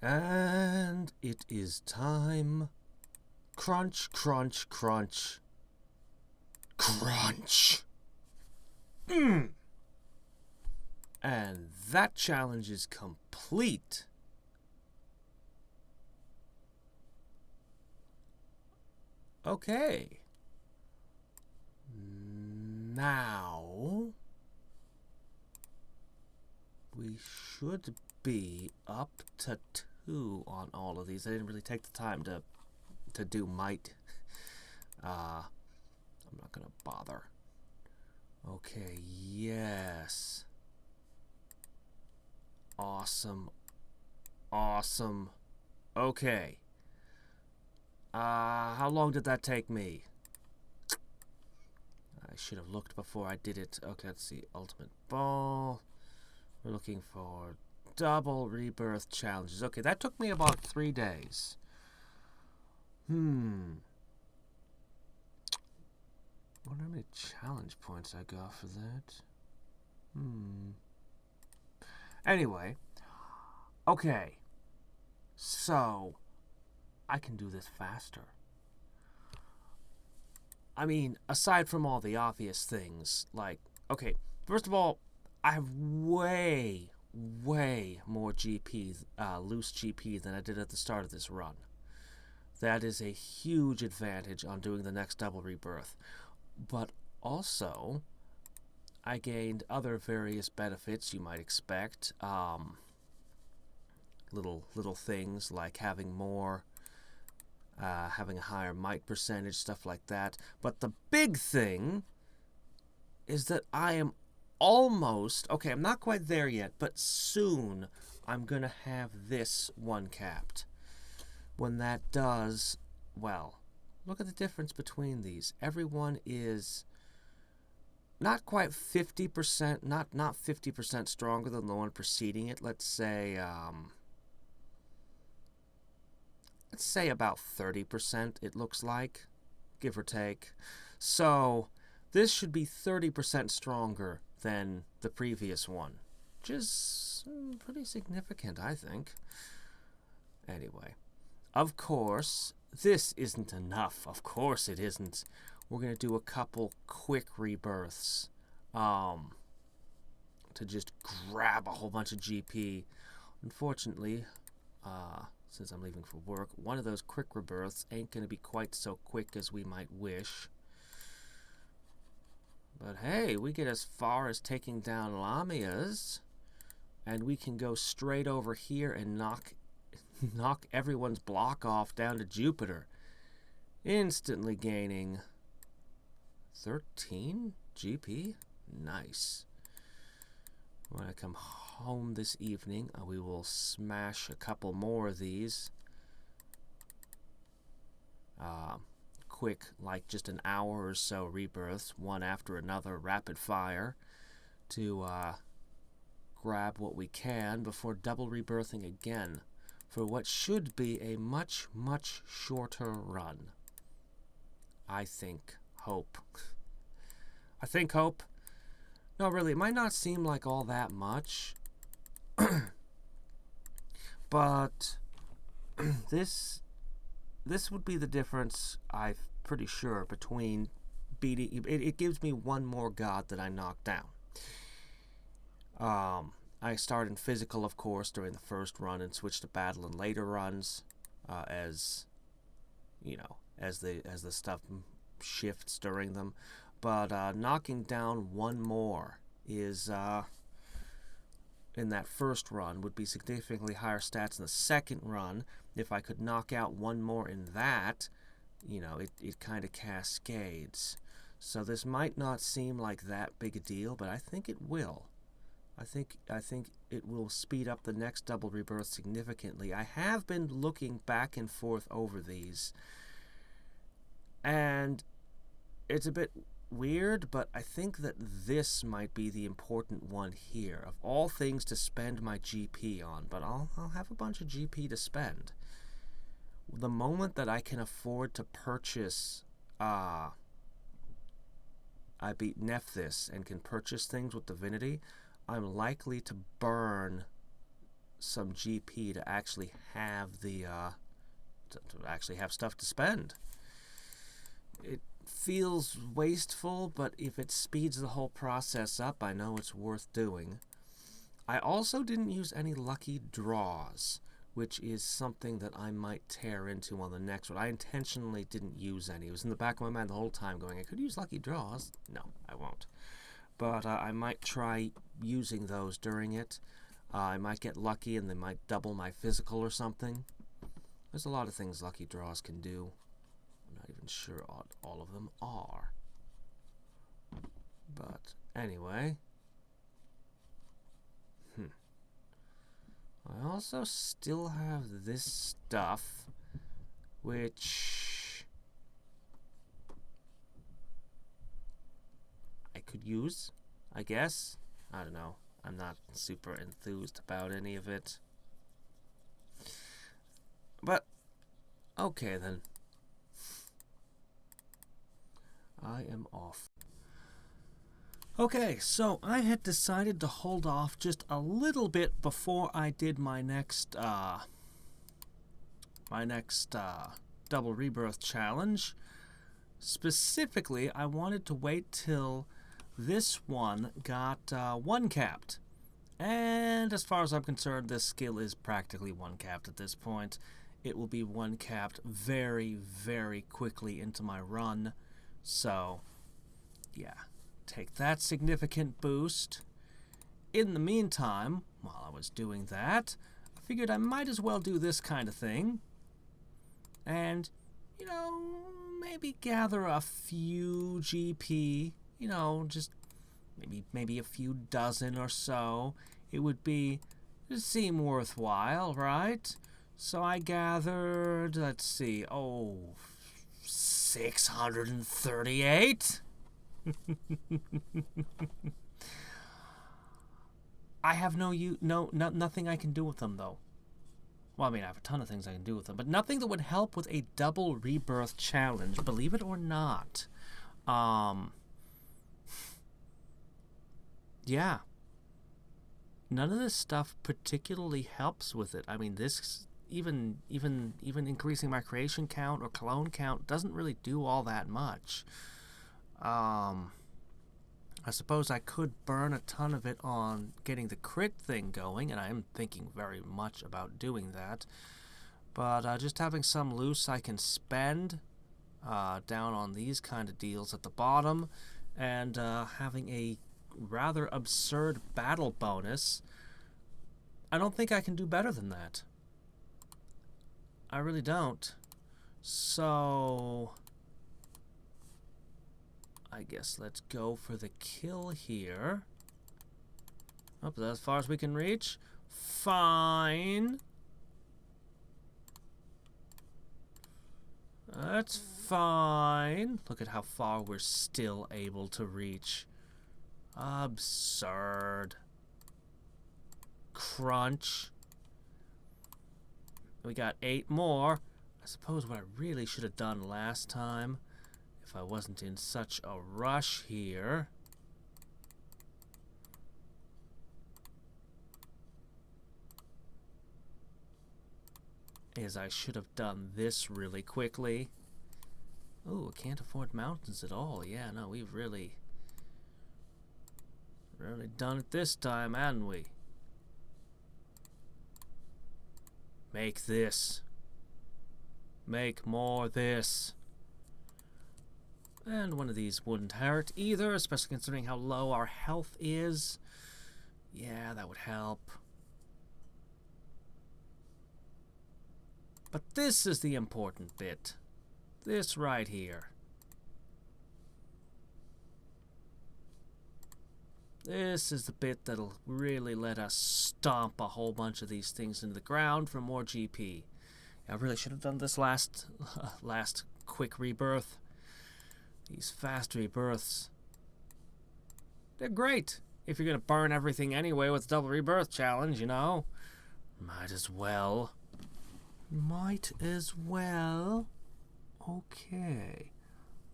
And it is time. Crunch, crunch, crunch. Crunch! And that challenge is complete. Okay. Now we should be up to 2 on all of these. I didn't really take the time to do might. I'm not gonna bother. Okay, yes. Awesome. Awesome. Okay. How long did that take me? I should have looked before I did it. Okay, let's see. Ultimate Ball. We're looking for double rebirth challenges. Okay, that took me about 3 days. Wonder how many challenge points I got for that. Anyway. Okay. So, I can do this faster. I mean, aside from all the obvious things, like, okay, first of all, I have way more GP, loose GP than I did at the start of this run. That is a huge advantage on doing the next double rebirth. But also, I gained other various benefits you might expect. Little things like having more, having a higher might percentage, stuff like that. But the big thing is that I am almost, okay, I'm not quite there yet, but soon I'm gonna have this one capped. When that does, well, look at the difference between these. Everyone is not quite 50%, not 50% stronger than the one preceding it. Let's say about 30%, it looks like, give or take. So this should be 30% stronger than the previous one, which is pretty significant, I think. Anyway, of course, this isn't enough. Of course it isn't. We're going to do a couple quick rebirths to just grab a whole bunch of GP. Unfortunately, since I'm leaving for work, one of those quick rebirths ain't going to be quite so quick as we might wish. But hey, we get as far as taking down Lamias, and we can go straight over here and knock everyone's block off down to Jupiter, instantly gaining 13 GP. Nice. When I come home this evening, we will smash a couple more of these. Quick, like just an hour or so rebirths, one after another, rapid fire, to grab what we can before double rebirthing again for what should be a much shorter run. I think. Hope. I think hope. No, really, it might not seem like all that much, but this would be the difference, I'm pretty sure, between beating... It gives me one more god that I knock down. I start in physical, of course, during the first run and switch to battle in later runs, as the stuff shifts during them. But knocking down one more is, in that first run, would be significantly higher stats in the second run. If I could knock out one more in that, it kind of cascades. So this might not seem like that big a deal, but I think it will. I think it will speed up the next double rebirth significantly. I have been looking back and forth over these, and it's a bit weird, but I think that this might be the important one here, of all things to spend my GP on. But I'll have a bunch of GP to spend. The moment that I can afford to purchase, I beat Nephthys and can purchase things with Divinity, I'm likely to burn some GP to actually have the to actually have stuff to spend. It feels wasteful, but if it speeds the whole process up, I know it's worth doing. I also didn't use any lucky draws, which is something that I might tear into on the next one. I intentionally didn't use any. It was in the back of my mind the whole time going, I could use lucky draws. No, I won't. But I might try using those during it. I might get lucky and they might double my physical or something. There's a lot of things lucky draws can do. I'm not even sure all of them are. But anyway. I also still have this stuff, which I could use, I guess. I don't know. I'm not super enthused about any of it. But, okay then. I am off. Okay, so I had decided to hold off just a little bit before I did my next double rebirth challenge. Specifically, I wanted to wait till this one got one capped. And as far as I'm concerned, this skill is practically one capped at this point. It will be one capped very, very quickly into my run. So, yeah. Take that significant boost. In the meantime, while I was doing that, I figured I might as well do this kind of thing. And, you know, maybe gather a few GP, you know, just maybe a few dozen or so. It would seem worthwhile, right? So I gathered, let's see, 638? I have nothing I can do with them, though. Well, I mean, I have a ton of things I can do with them, but nothing that would help with a double rebirth challenge, believe it or not. Yeah. None of this stuff particularly helps with it. I mean, this even increasing my creation count or clone count doesn't really do all that much. I suppose I could burn a ton of it on getting the crit thing going, and I am thinking very much about doing that. But just having some loose I can spend down on these kind of deals at the bottom, and having a rather absurd battle bonus, I don't think I can do better than that. I really don't. So I guess let's go for the kill here. Oh, that's as far as we can reach. Fine. That's fine. Look at how far we're still able to reach. Absurd. Crunch. We got 8 more. I suppose what I really should have done last time, if I wasn't in such a rush here, is I should have done this really quickly. Ooh, can't afford mountains at all. Yeah, no, we've really done it this time, haven't we? Make this. Make more this. And one of these wouldn't hurt either, especially considering how low our health is. Yeah, that would help. But this is the important bit. This right here. This is the bit that'll really let us stomp a whole bunch of these things into the ground for more GP. I really should have done this last quick rebirth. These fast rebirths, they're great if you're going to burn everything anyway with double rebirth challenge, you know. Might as well. Might as well. Okay.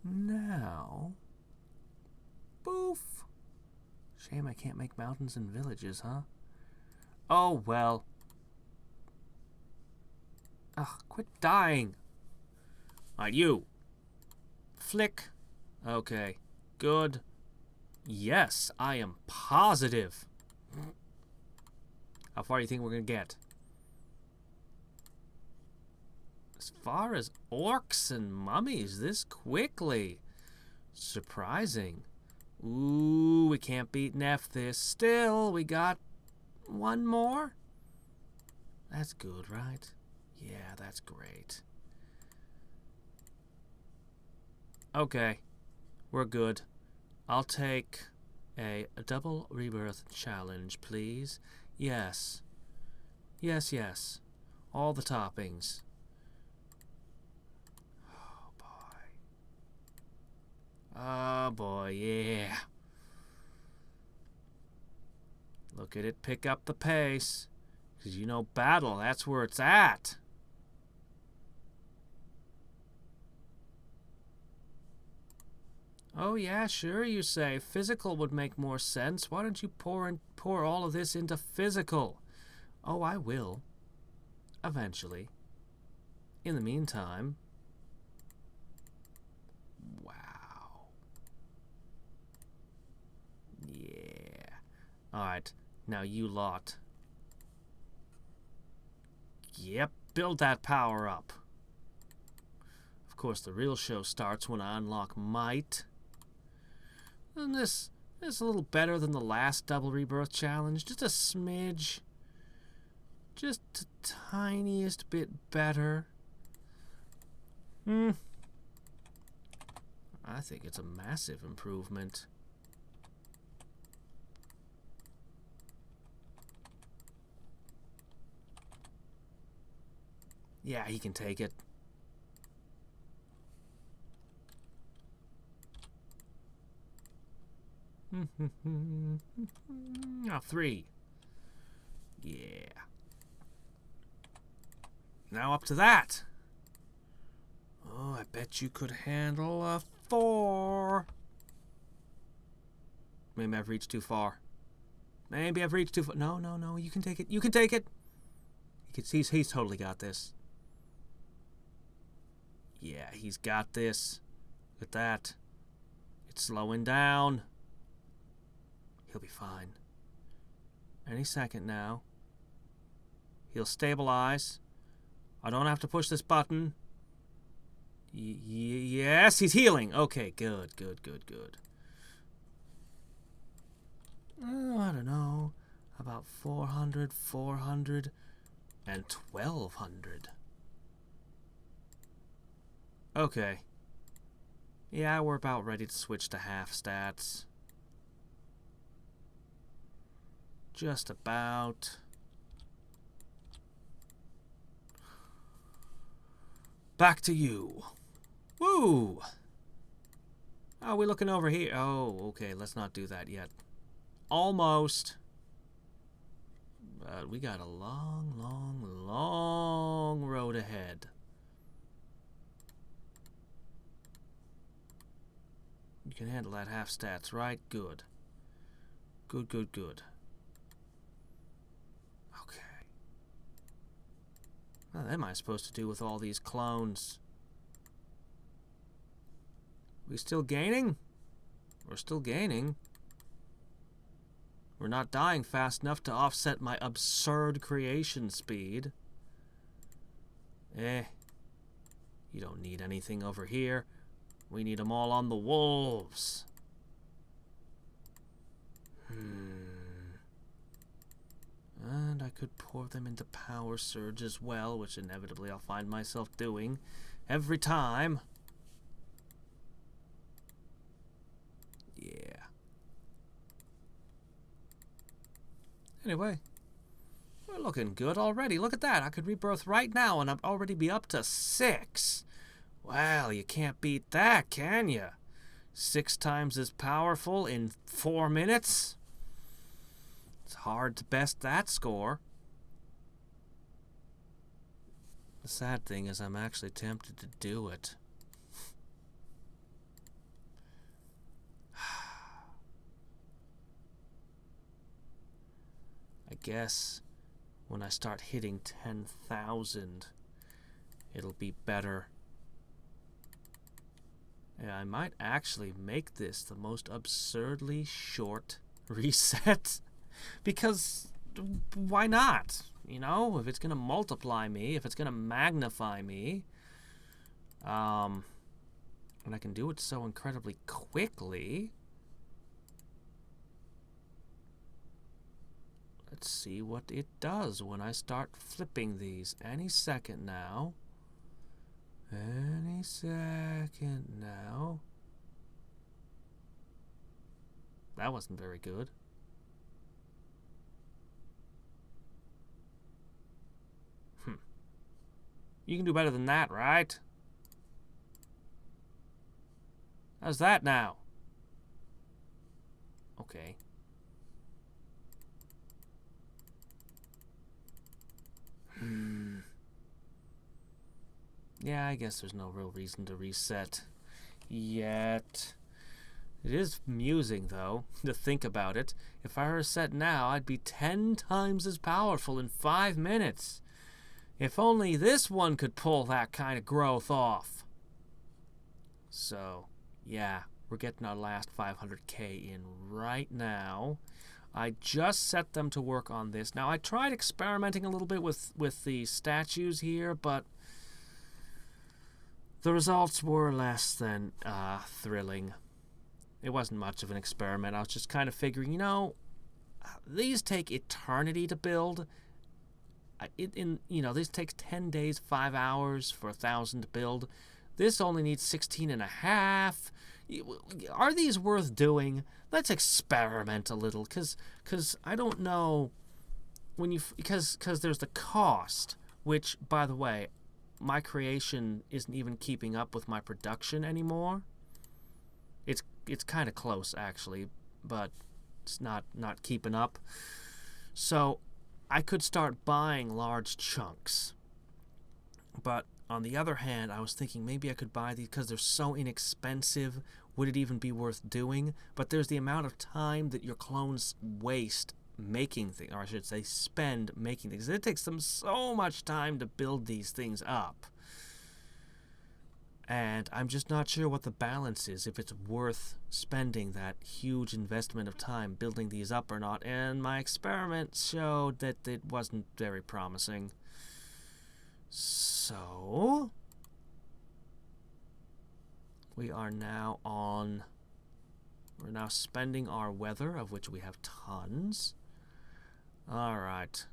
Now. Boof. Shame I can't make mountains and villages, huh? Oh, well. Ugh, quit dying. Alright, you. Flick. Okay. Good. Yes, I am positive. How far do you think we're gonna get? As far as orcs and mummies this quickly. Surprising. Ooh, we can't beat Neff this. Still, we got one more? That's good, right? Yeah, that's great. Okay, we're good. I'll take a double rebirth challenge, please. Yes. Yes, yes. All the toppings. Oh, boy. Oh, boy, yeah. Look at it pick up the pace. Because you know battle, that's where it's at. Oh yeah, sure, you say. Physical would make more sense. Why don't you pour all of this into physical? Oh, I will. Eventually. In the meantime... Wow. Yeah. Alright, now you lot. Yep, build that power up. Of course, the real show starts when I unlock Might. And this is a little better than the last double rebirth challenge. Just a smidge. Just the tiniest bit better. I think it's a massive improvement. Yeah, he can take it. Now 3. Yeah. Now up to that. Oh, I bet you could handle a 4. Maybe I've reached too far. Maybe I've reached too far. No, no, no. You can take it. You can take it. He's totally got this. Yeah, he's got this. Look at that. It's slowing down. He'll be fine. Any second now. He'll stabilize. I don't have to push this button. Yes, he's healing. Okay, good, good, good, good. Oh, I don't know. About 400, 400, and 1200. Okay. Yeah, we're about ready to switch to half stats. Just about. Back to you. Woo! Oh, we're looking over here. Oh, okay, let's not do that yet. Almost. But we got a long, long, long road ahead. You can handle that half stats, right? Good. Good, good, good. Okay. What am I supposed to do with all these clones? We still gaining? We're still gaining. We're not dying fast enough to offset my absurd creation speed. You don't need anything over here. We need them all on the wolves. And I could pour them into power surge as well, which inevitably I'll find myself doing every time. Yeah. Anyway, we're looking good already. Look at that. I could rebirth right now and I'd already be up to 6. Well, you can't beat that, can you? 6 times as powerful in 4 minutes? It's hard to best that score. The sad thing is I'm actually tempted to do it. I guess when I start hitting 10,000, it'll be better. Yeah, I might actually make this the most absurdly short reset. Because why not? You know, if it's going to multiply me, if it's going to magnify me, and I can do it so incredibly quickly. Let's see what it does when I start flipping these. Any second now. Any second now. That wasn't very good. You can do better than that, right? How's that now? Okay. Yeah, I guess there's no real reason to reset yet. It is amusing, though, to think about it. If I were set now, I'd be 10 times as powerful in 5 minutes. If only this one could pull that kind of growth off. So, yeah, we're getting our last 500k in right now. I just set them to work on this. Now, I tried experimenting a little bit with the statues here, but the results were less than thrilling. It wasn't much of an experiment. I was just kind of figuring, you know, these take eternity to build. This takes 10 days, 5 hours for 1,000 to build. This only needs 16 and a half. Are these worth doing? Let's experiment a little, because I don't know because there's the cost, which, by the way, my creation isn't even keeping up with my production anymore. It's kind of close, actually, but it's not keeping up. So I could start buying large chunks. But on the other hand, I was thinking maybe I could buy these because they're so inexpensive. Would it even be worth doing? But there's the amount of time that your clones waste making things, or I should say spend making things. It takes them so much time to build these things up. And I'm just not sure what the balance is, if it's worth spending that huge investment of time building these up or not. And my experiment showed that it wasn't very promising. So we're now spending our weather, of which we have tons. All right.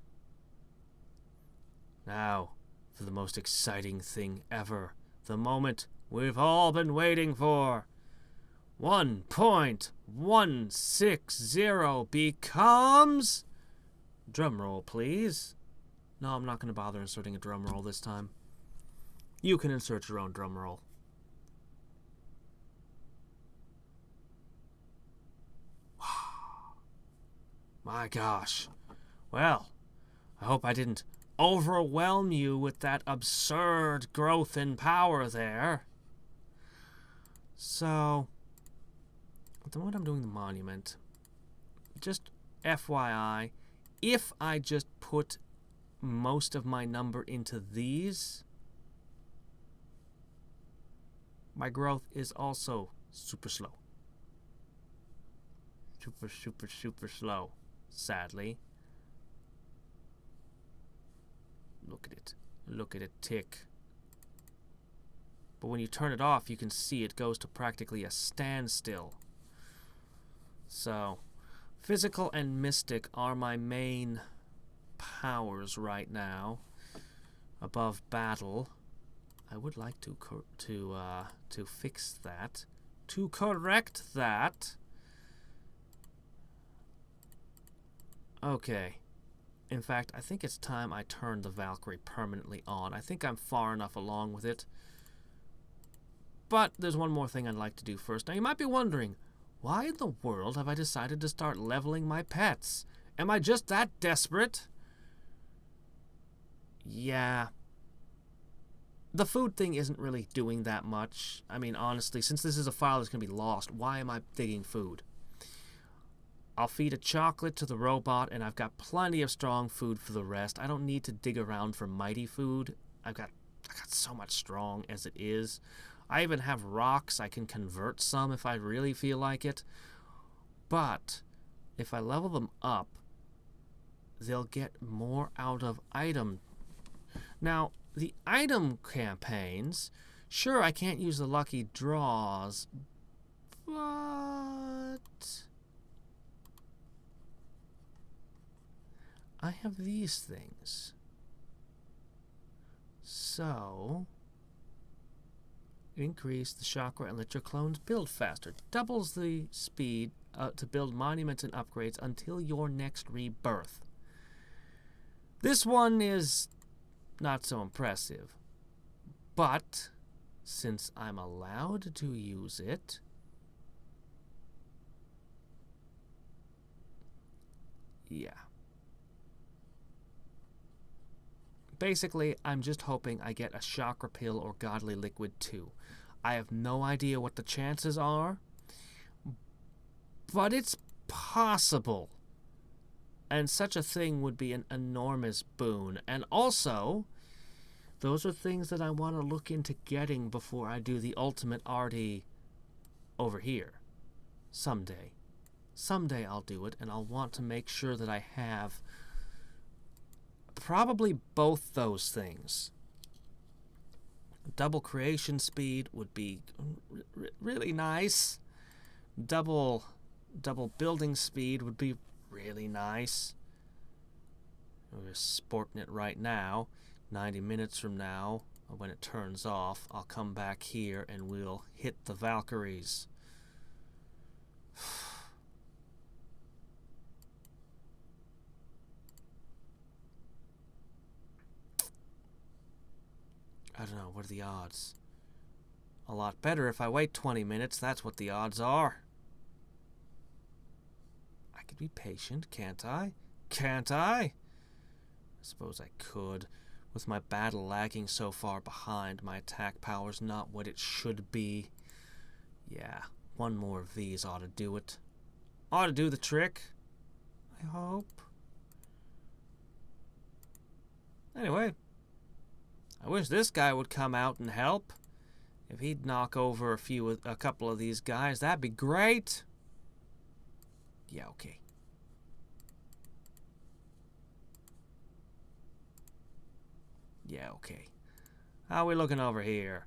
Now for the most exciting thing ever. The moment we've all been waiting for. 1.160 becomes... Drum roll, please. No, I'm not going to bother inserting a drum roll this time. You can insert your own drum roll. My gosh. Well, I hope I didn't overwhelm you with that absurd growth in power there. So, at the moment I'm doing the monument, just FYI, if I just put most of my number into these, my growth is also super slow. Super slow, sadly. Look at it. Look at it tick. But when you turn it off, you can see it goes to practically a standstill. So, physical and mystic are my main powers right now. Above battle. I would like to fix that. To correct that. Okay. In fact, I think it's time I turn the Valkyrie permanently on. I think I'm far enough along with it. But there's one more thing I'd like to do first. Now, you might be wondering, why in the world have I decided to start leveling my pets? Am I just that desperate? Yeah. The food thing isn't really doing that much. I mean, honestly, since this is a file that's going to be lost, why am I digging food? I'll feed a chocolate to the robot, and I've got plenty of strong food for the rest. I don't need to dig around for mighty food. I've got I got so much strong as it is. I even have rocks. I can convert some if I really feel like it. But if I level them up, they'll get more out of item. Now, the item campaigns, sure, I can't use the lucky draws, but I have these things. So, increase the chakra and let your clones build faster. Doubles the speed to build monuments and upgrades until your next rebirth. This one is not so impressive, but since I'm allowed to use it, yeah. Basically, I'm just hoping I get a chakra pill or godly liquid too. I have no idea what the chances are, but it's possible. And such a thing would be an enormous boon. And also, those are things that I want to look into getting before I do the ultimate arty over here. Someday. Someday I'll do it, and I'll want to make sure that I have probably both those things. Double creation speed would be really nice. Double building speed would be really nice. We're sporting it right now. 90 minutes from now, when it turns off, I'll come back here and we'll hit the Valkyries. I don't know, what are the odds? A lot better if I wait 20 minutes, that's what the odds are. I could be patient, can't I? Can't I? I suppose I could. With my battle lagging so far behind, my attack power's not what it should be. Yeah, one more of these ought to do it. Ought to do the trick. I hope. Anyway, I wish this guy would come out and help. If he'd knock over a couple of these guys, that'd be great. Yeah, okay. Yeah, okay. How are we looking over here?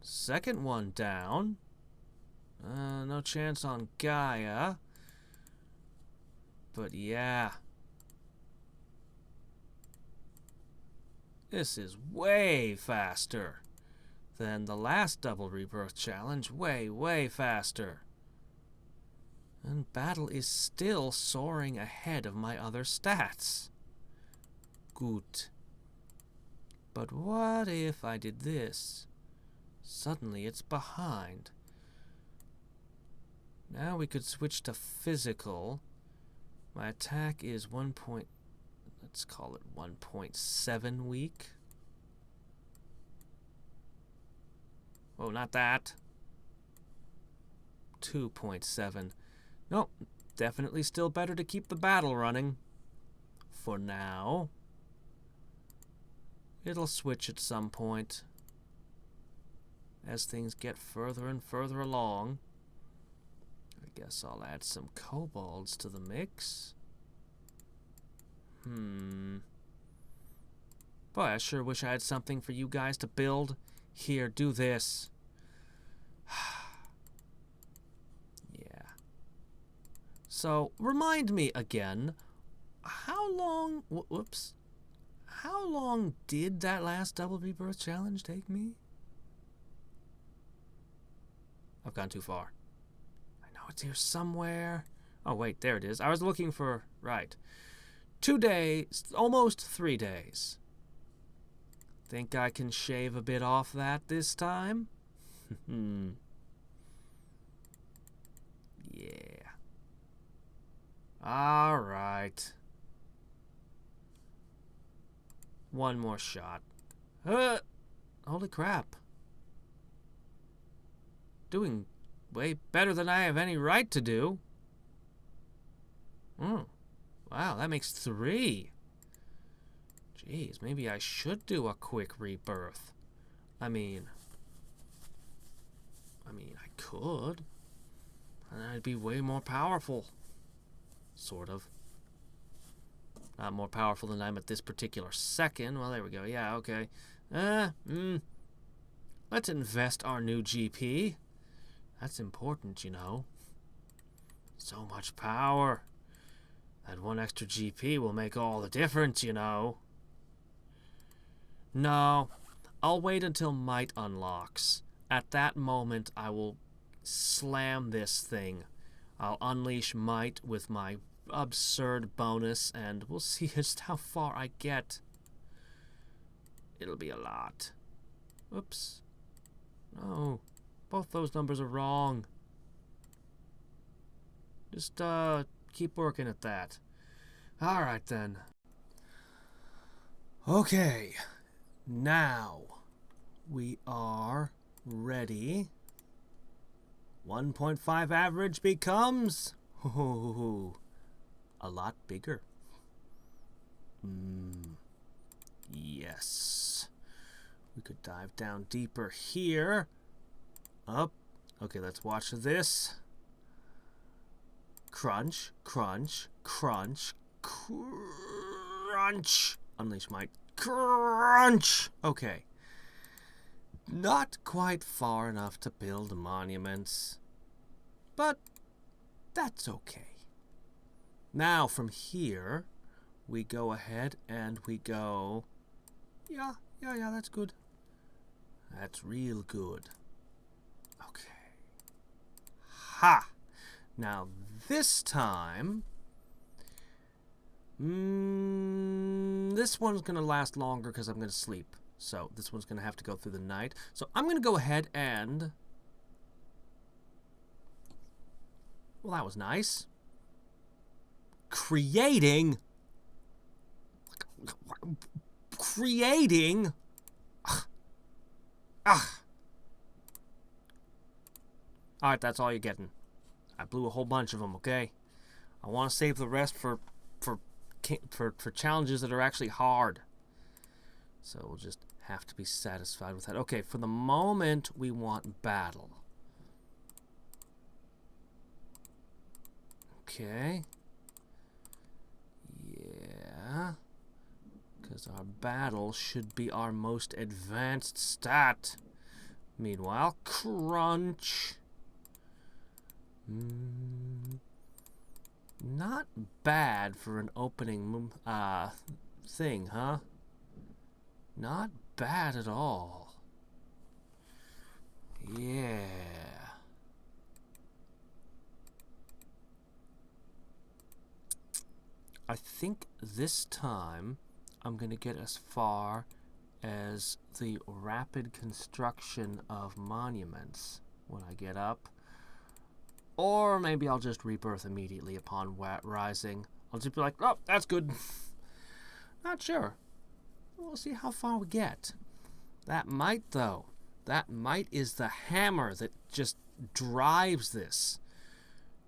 Second one down. No chance on Gaia. But yeah. This is way faster than the last double rebirth challenge. Way, way faster. And battle is still soaring ahead of my other stats. Good. But what if I did this? Suddenly it's behind. Now we could switch to physical. My attack is let's call it 1.7 weak. Oh, not that. 2.7. Nope, definitely still better to keep the battle running. For now. It'll switch at some point. As things get further and further along. I guess I'll add some kobolds to the mix. Boy, I sure wish I had something for you guys to build. Here, do this. Yeah. So, remind me again, how long... Whoops. How long did that last double rebirth challenge take me? I've gone too far. I know it's here somewhere. Oh, wait, there it is. I was looking for... Right. 2 days, almost 3 days. Think I can shave a bit off that this time? Yeah. All right. One more shot. Holy crap. Doing way better than I have any right to do. Wow, that makes 3. Jeez, maybe I should do a quick rebirth. I mean, I could. And I'd be way more powerful. Sort of. Not more powerful than I am at this particular second. Well, there we go. Yeah, okay. Let's invest our new GP. That's important, you know. So much power. That one extra GP will make all the difference, you know. No, I'll wait until might unlocks. At that moment, I will slam this thing. I'll unleash might with my absurd bonus, and we'll see just how far I get. It'll be a lot. Oops. No, both those numbers are wrong. Just, keep working at that. Alright then. Okay. Now, we are ready. 1.5 average becomes a lot bigger. Yes. We could dive down deeper here. Up. Okay, let's watch this. Crunch, crunch, crunch, crunch. Unleash my crunch. Okay. Not quite far enough to build monuments, but that's okay. Now from here, we go ahead and we go, yeah, that's good. That's real good. Okay. Ha! Now this time, this one's going to last longer because I'm going to sleep. So this one's going to have to go through the night. So I'm going to go ahead and... Well, that was nice. Creating... Alright, that's all you're getting. I blew a whole bunch of them, okay? I want to save the rest for challenges that are actually hard. So we'll just have to be satisfied with that. Okay, for the moment, we want battle. Okay. Yeah. Because our battle should be our most advanced stat. Meanwhile, crunch. Not bad for an opening thing, huh? Not bad at all. Yeah. I think this time I'm going to get as far as the rapid construction of monuments when I get up. Or maybe I'll just rebirth immediately upon rising. I'll just be like, oh, that's good. Not sure. We'll see how far we get. That might, though. That might is the hammer that just drives this.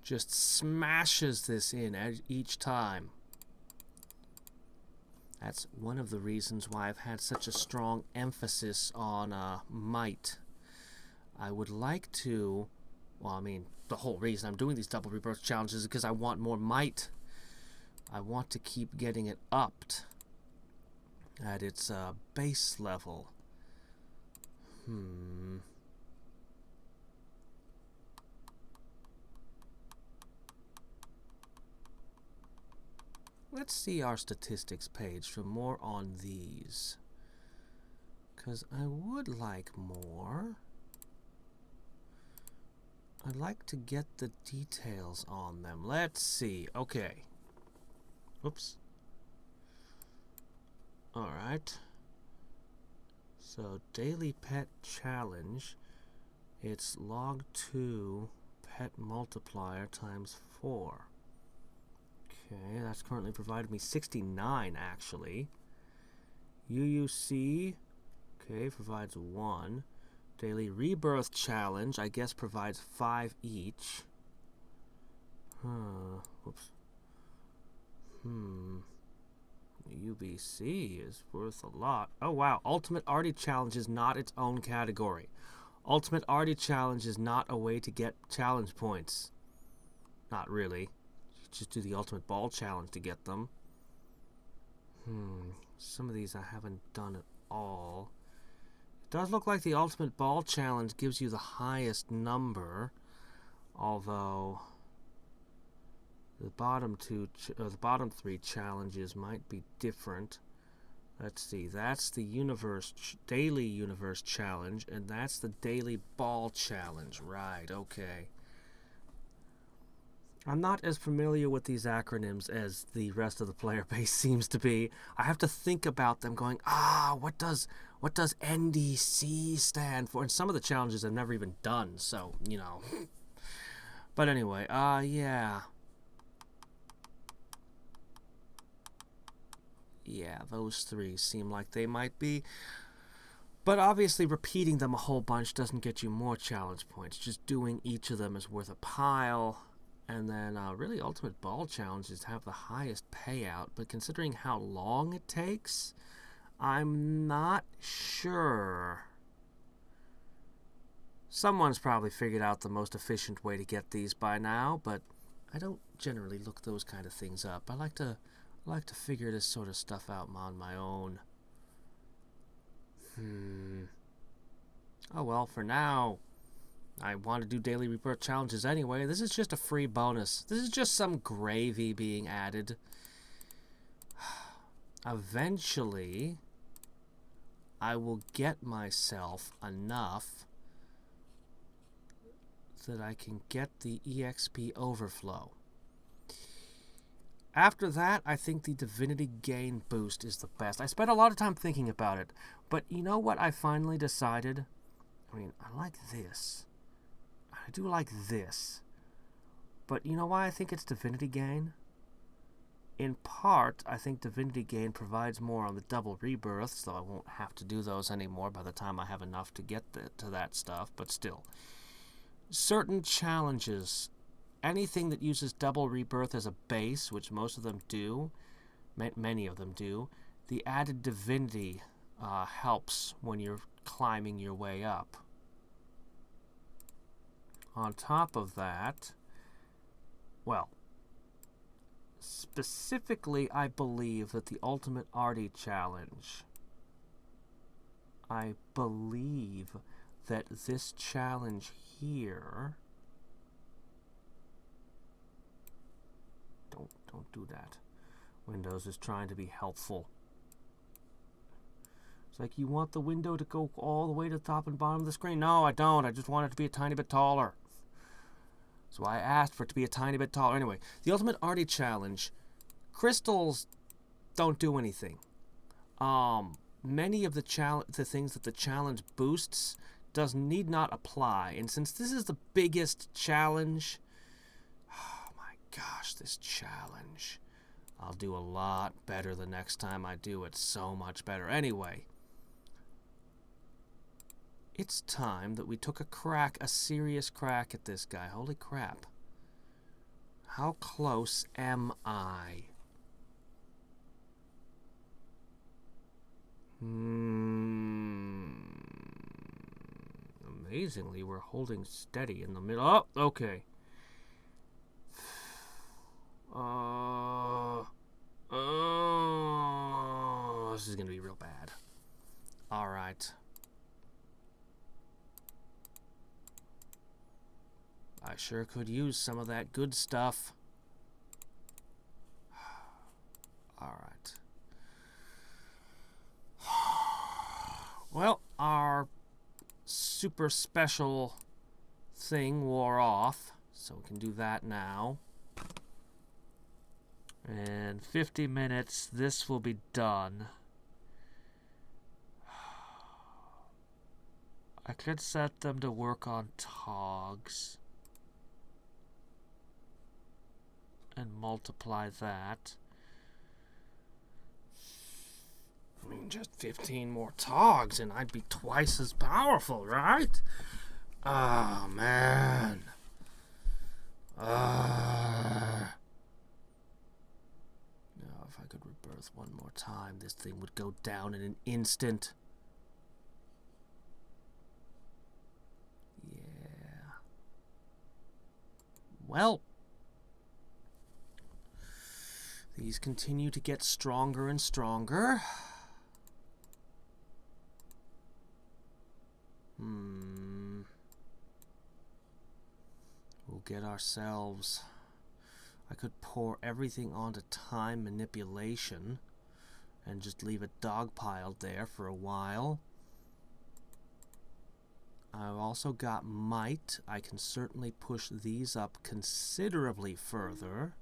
Just smashes this in each time. That's one of the reasons why I've had such a strong emphasis on might. I would like to... Well, I mean, the whole reason I'm doing these double rebirth challenges is because I want more might. I want to keep getting it upped at its base level. Let's see our statistics page for more on these. Because I would like more. I'd like to get the details on them. Let's see. Okay. Oops. Alright. So, daily pet challenge. It's log 2 pet multiplier times 4. Okay, that's currently provided me 69, actually. UUC, okay, provides 1. Daily rebirth challenge, I guess, provides 5 each. Whoops. UBC is worth a lot. Oh, wow. Ultimate Arty Challenge is not its own category. Ultimate Arty Challenge is not a way to get challenge points. Not really. You just do the Ultimate Ball Challenge to get them. Some of these I haven't done at all. It does look like the Ultimate Ball Challenge gives you the highest number, although the bottom three challenges might be different. Let's see. That's the Daily Universe Challenge, and that's the Daily Ball Challenge. Right, okay. I'm not as familiar with these acronyms as the rest of the player base seems to be. I have to think about them going, what does NDC stand for? And some of the challenges I've never even done, so, you know. But anyway, yeah. Yeah, those three seem like they might be. But obviously repeating them a whole bunch doesn't get you more challenge points. Just doing each of them is worth a pile. And then really Ultimate Ball Challenges have the highest payout. But considering how long it takes, I'm not sure. Someone's probably figured out the most efficient way to get these by now, but I don't generally look those kind of things up. I like to figure this sort of stuff out on my own. Oh well, for now, I want to do daily rebirth challenges anyway. This is just a free bonus. This is just some gravy being added. Eventually, I will get myself enough that I can get the EXP overflow. After that, I think the Divinity Gain boost is the best. I spent a lot of time thinking about it, but you know what I finally decided? I mean, I like this. I do like this. But you know why I think it's Divinity Gain? In part, I think Divinity Gain provides more on the double rebirths, though I won't have to do those anymore by the time I have enough to get to that stuff, but still. Certain challenges, anything that uses double rebirth as a base, which most of them do, many of them do, the added divinity helps when you're climbing your way up. On top of that, well, specifically, I believe that the Ultimate Arty Challenge, I believe that this challenge here, don't do that. Windows is trying to be helpful. It's like, you want the window to go all the way to the top and bottom of the screen? No, I don't. I just want it to be a tiny bit taller. So I asked for it to be a tiny bit taller. Anyway, the Ultimate Arty Challenge, crystals don't do anything. Many of the things that the challenge boosts need not apply. And since this is the biggest challenge, oh my gosh, this challenge, I'll do a lot better the next time I do it. So much better. Anyway, it's time that we took a serious crack at this guy. Holy crap. How close am I? Amazingly, we're holding steady in the middle. Oh, okay. This is going to be real bad. All right. I sure could use some of that good stuff. All right. Well, our super special thing wore off, so we can do that now. And 50 minutes, this will be done. I could set them to work on togs and multiply that. I mean, just 15 more togs and I'd be twice as powerful, right? Oh, man. Now, if I could rebirth one more time, this thing would go down in an instant. Yeah. Well, these continue to get stronger and stronger. We'll get ourselves... I could pour everything onto time manipulation and just leave it dogpiled there for a while. I've also got might. I can certainly push these up considerably further.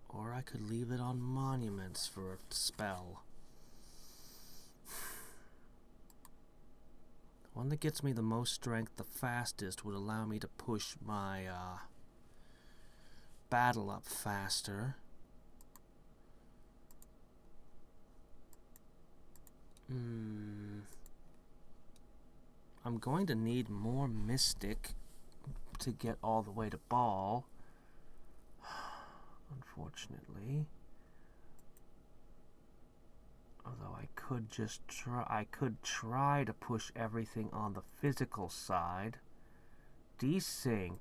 Or I could leave it on monuments for a spell. The one that gets me the most strength the fastest would allow me to push my battle up faster. I'm going to need more Mystic to get all the way to Ball, unfortunately. Although I could just try to push everything on the physical side. Desync.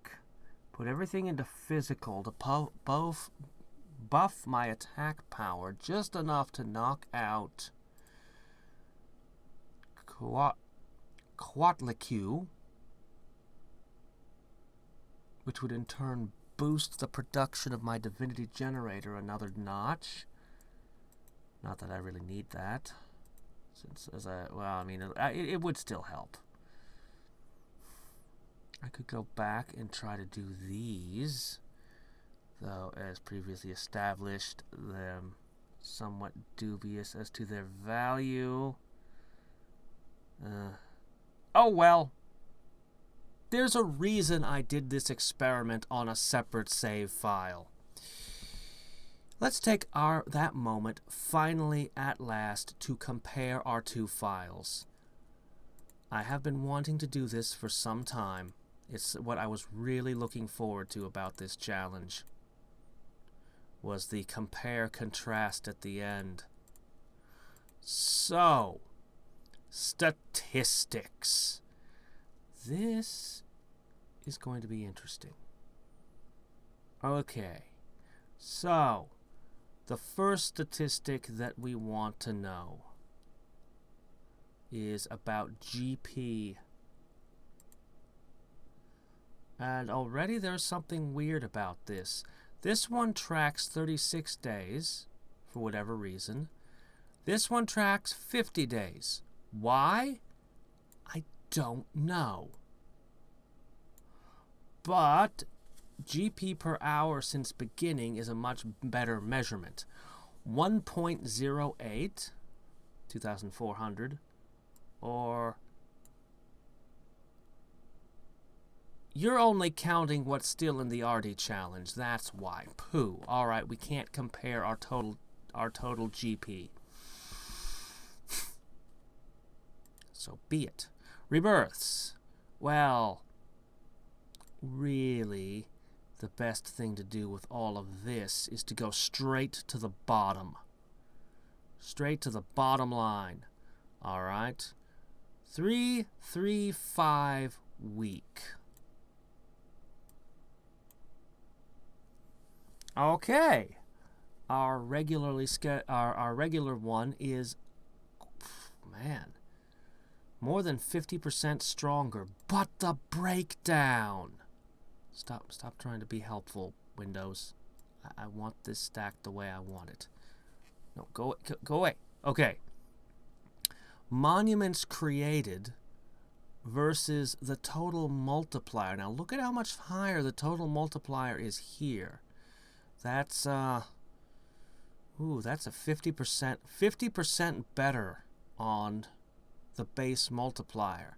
Put everything into physical to buff my attack power just enough to knock out Quatlicu, which would in turn boost the production of my divinity generator another notch. Not that I really need that, since it would still help. I could go back and try to do these, though as previously established, them somewhat dubious as to their value. Oh well. There's a reason I did this experiment on a separate save file. Let's take that moment, finally, at last, to compare our two files. I have been wanting to do this for some time. It's what I was really looking forward to about this challenge, was the compare-contrast at the end. So, statistics. This is going to be interesting. Okay, so the first statistic that we want to know is about GP. And already there's something weird about this. This one tracks 36 days, for whatever reason. This one tracks 50 days. Why? I don't know. But GP per hour since beginning is a much better measurement. 1.08, 2,400, or... You're only counting what's still in the RD challenge, that's why. Pooh. Alright, we can't compare our total GP. So be it. Rebirths. Well, really, the best thing to do with all of this is to go straight to the bottom. Straight to the bottom line. Alright? 3-3-5 week. Okay. Our regular one is, man, more than 50% stronger. But the breakdown. Stop trying to be helpful, Windows. I want this stacked the way I want it. No, go away. Okay. Monuments created versus the total multiplier. Now look at how much higher the total multiplier is here. That's that's a 50% better on the base multiplier.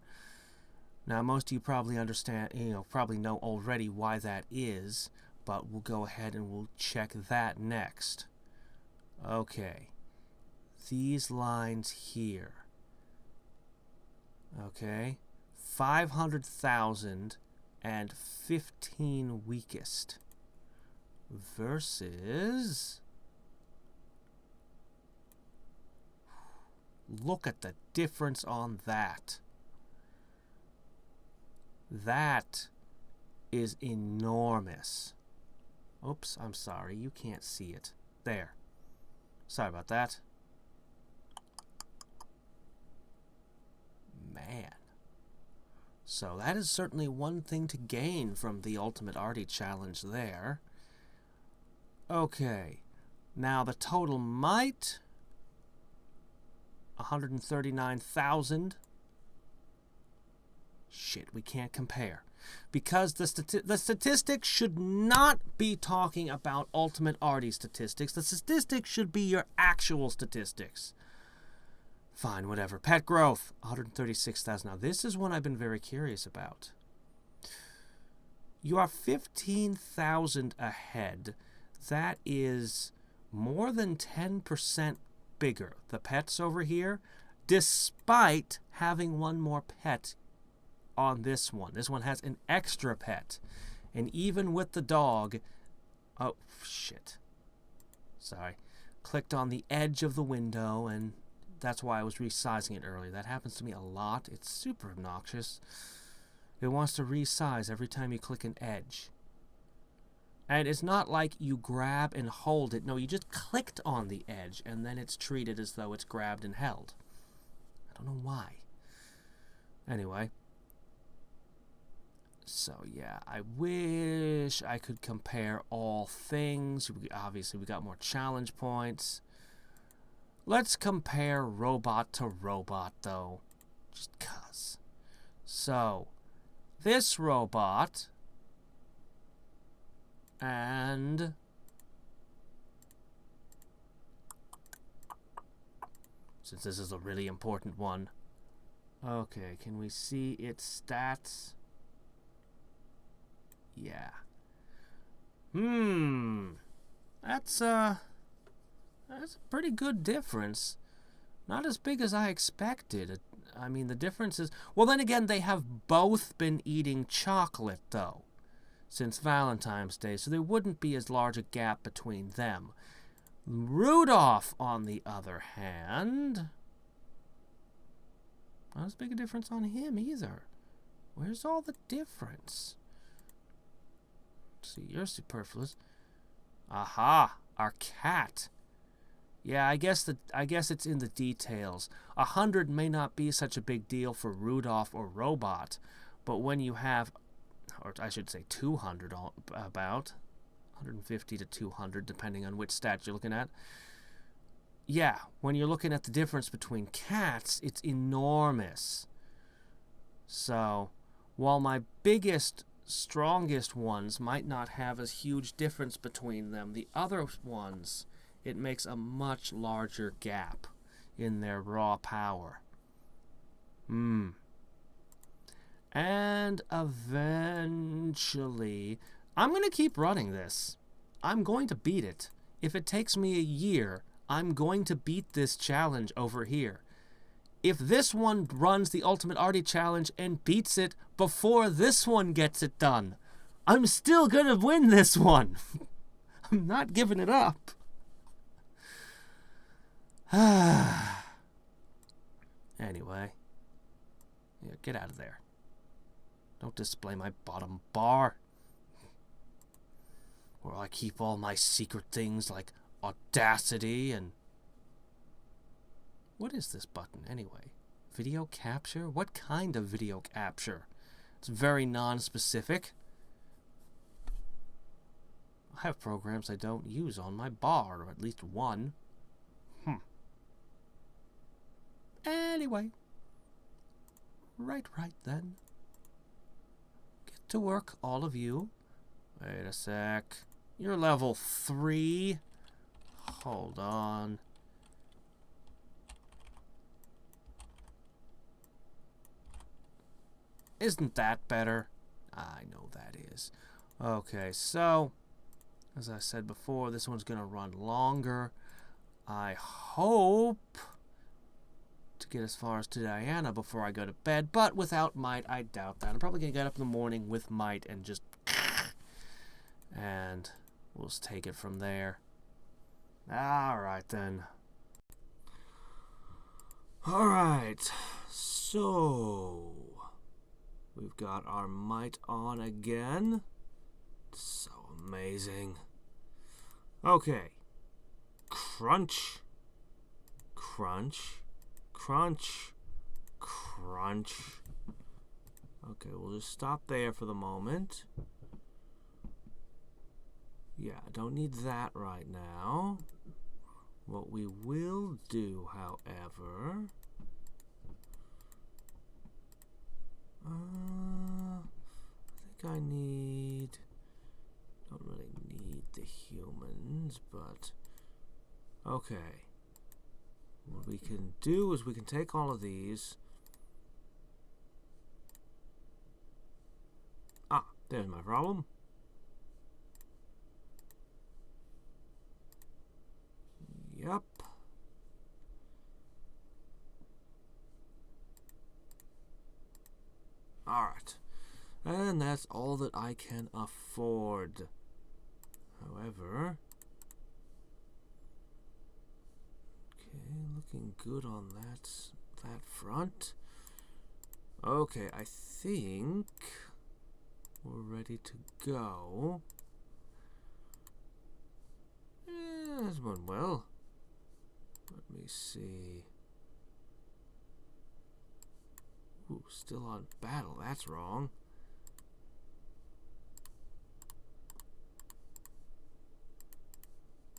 Now most of you probably understand, probably know already why that is, but we'll go ahead and we'll check that next. Okay. These lines here. Okay. 500,000 and 15 weakest. versus... Look at the difference on that. That is enormous. Oops, I'm sorry. You can't see it. There. Sorry about that. Man. So that is certainly one thing to gain from the Ultimate Arty Challenge there. Okay. Now the total might... 139,000. Shit, we can't compare. Because the statistics should not be talking about Ultimate Arty statistics. The statistics should be your actual statistics. Fine, whatever. Pet growth, 136,000. Now, this is one I've been very curious about. You are 15,000 ahead. That is more than 10% bigger. The pets over here, despite having one more pet on this one. This one has an extra pet. And even with the dog... Oh, shit. Sorry. Clicked on the edge of the window, and that's why I was resizing it earlier. That happens to me a lot. It's super obnoxious. It wants to resize every time you click an edge. And it's not like you grab and hold it. No, you just clicked on the edge, and then it's treated as though it's grabbed and held. I don't know why. Anyway. So, yeah, I wish I could compare all things. Obviously, we got more challenge points. Let's compare robot to robot, though. Just 'cause. So, this robot... And since this is a really important one, okay, can we see its stats? Yeah. That's a pretty good difference. Not as big as I expected. I mean, the difference is... Well, then again, they have both been eating chocolate, though, since Valentine's Day, so there wouldn't be as large a gap between them. Rudolph, on the other hand... Not as big a difference on him, either. Where's all the difference? Let's see, you're superfluous. Aha! Our cat. Yeah, I guess it's in the details. 100 may not be such a big deal for Rudolph or Robot, but when you have... or I should say 200, about 150 to 200, depending on which stat you're looking at. Yeah, when you're looking at the difference between cats, it's enormous. So, while my biggest, strongest ones might not have a huge difference between them, the other ones, it makes a much larger gap in their raw power. And eventually, I'm going to keep running this. I'm going to beat it. If it takes me a year, I'm going to beat this challenge over here. If this one runs the Ultimate Arty Challenge and beats it before this one gets it done, I'm still going to win this one. I'm not giving it up. Anyway. Yeah, get out of there. Don't display my bottom bar. Where I keep all my secret things like Audacity and... What is this button anyway? Video capture? What kind of video capture? It's very non-specific. I have programs I don't use on my bar, or at least one. Anyway. Right then. Get to work, all of you. Wait a sec. You're level 3. Hold on. Isn't that better? I know that is. Okay, so, as I said before, this one's going to run longer. I hope to get as far as to Diana before I go to bed, but without Might, I doubt that. I'm probably going to get up in the morning with Might and just... And We'll just take it from there. Alright then. Alright, so we've got our might on again. So amazing. Okay. Crunch. Crunch. Crunch. Crunch. Okay, we'll just stop there for the moment. Yeah, I don't need that right now. What we will do, however... I think I need... Don't really need the humans, but... Okay. What we can do is we can take all of these... Ah, there's my problem. Yep. Alright. And that's all that I can afford. However... Okay, looking good on that front. Okay, I think we're ready to go. Yeah, that's going well. Let me see. Ooh, still on battle. That's wrong.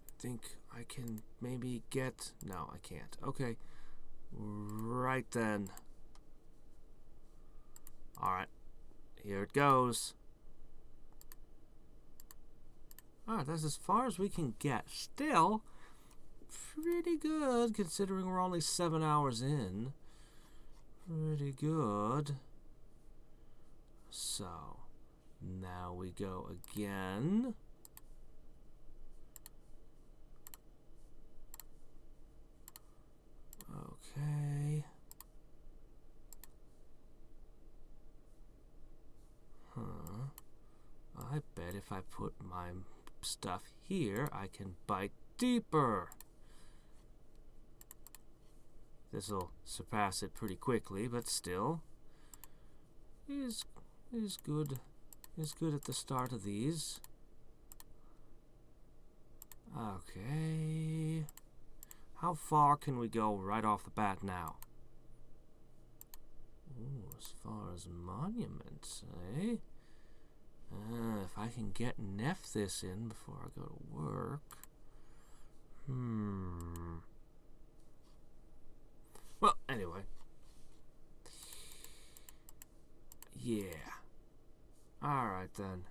I think I can maybe get... No, I can't. Okay. Right then. Alright. Here it goes. Alright, that's as far as we can get. Still... pretty good, considering we're only 7 hours in. Pretty good. So, now we go again. Okay. I bet if I put my stuff here, I can bite deeper. This'll surpass it pretty quickly, but still is good. Is good at the start of these. Okay. How far can we go right off the bat now? Ooh, as far as monuments, eh? If I can get this in before I go to work. Well, anyway. Yeah. Alright then.